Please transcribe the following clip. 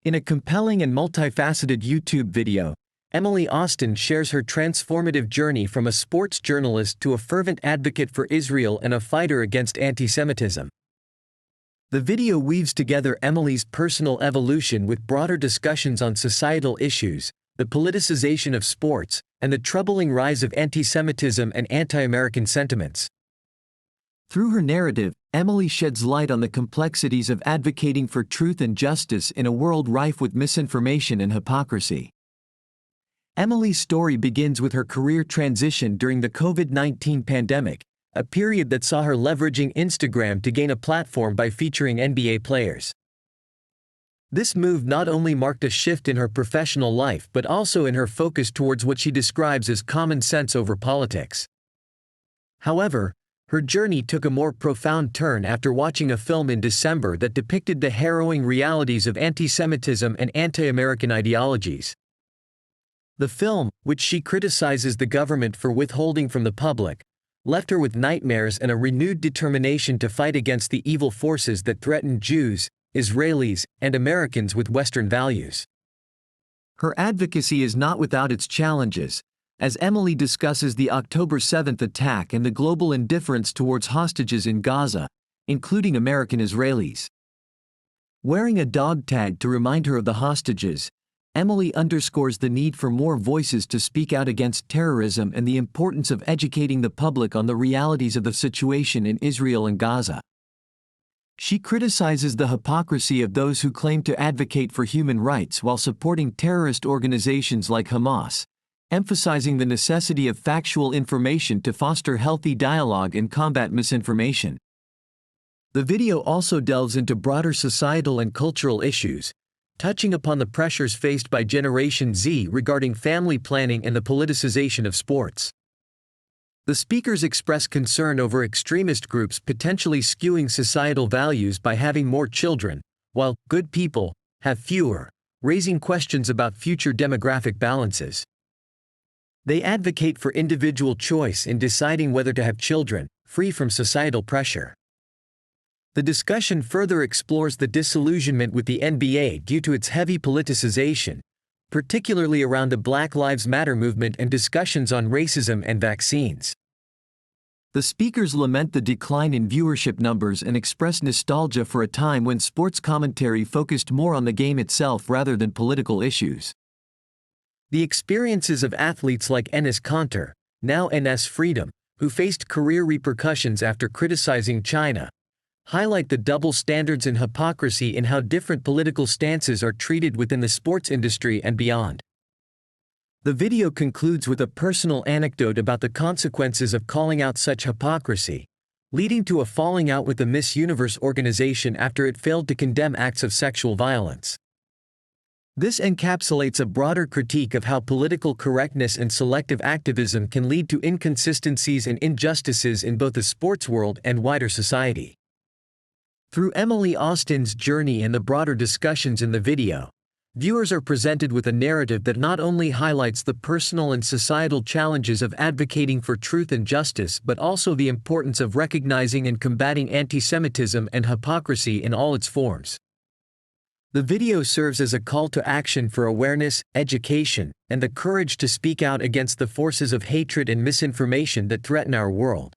In a compelling and multifaceted YouTube video, Emily Austin shares her transformative journey from a sports journalist to a fervent advocate for Israel and a fighter against anti-Semitism. The video weaves together Emily's personal evolution with broader discussions on societal issues, the politicization of sports, and the troubling rise of anti-Semitism and anti-American sentiments. Through her narrative, Emily sheds light on the complexities of advocating for truth and justice in a world rife with misinformation and hypocrisy. Emily's story begins with her career transition during the COVID-19 pandemic, a period that saw her leveraging Instagram to gain a platform by featuring NBA players. This move not only marked a shift in her professional life but also in her focus towards what she describes as common sense over politics. However, her journey took a more profound turn after watching a film in December that depicted the harrowing realities of anti-Semitism and anti-American ideologies. The film, which she criticizes the government for withholding from the public, left her with nightmares and a renewed determination to fight against the evil forces that threaten Jews, Israelis, and Americans with Western values. Her advocacy is not without its challenges, as Emily discusses the October 7th attack and the global indifference towards hostages in Gaza, including American Israelis. Wearing a dog tag to remind her of the hostages, Emily underscores the need for more voices to speak out against terrorism and the importance of educating the public on the realities of the situation in Israel and Gaza. She criticizes the hypocrisy of those who claim to advocate for human rights while supporting terrorist organizations like Hamas, emphasizing the necessity of factual information to foster healthy dialogue and combat misinformation. The video also delves into broader societal and cultural issues, touching upon the pressures faced by Generation Z regarding family planning and the politicization of sports. The speakers express concern over extremist groups potentially skewing societal values by having more children, while good people have fewer, raising questions about future demographic balances. They advocate for individual choice in deciding whether to have children, free from societal pressure. The discussion further explores the disillusionment with the NBA due to its heavy politicization, particularly around the Black Lives Matter movement and discussions on racism and vaccines. The speakers lament the decline in viewership numbers and express nostalgia for a time when sports commentary focused more on the game itself rather than political issues. The experiences of athletes like Enes Kanter, now Enes Freedom, who faced career repercussions after criticizing China, highlight the double standards and hypocrisy in how different political stances are treated within the sports industry and beyond. The video concludes with a personal anecdote about the consequences of calling out such hypocrisy, leading to a falling out with the Miss Universe organization after it failed to condemn acts of sexual violence. This encapsulates a broader critique of how political correctness and selective activism can lead to inconsistencies and injustices in both the sports world and wider society. Through Emily Austin's journey and the broader discussions in the video, viewers are presented with a narrative that not only highlights the personal and societal challenges of advocating for truth and justice but also the importance of recognizing and combating anti-Semitism and hypocrisy in all its forms. The video serves as a call to action for awareness, education, and the courage to speak out against the forces of hatred and misinformation that threaten our world.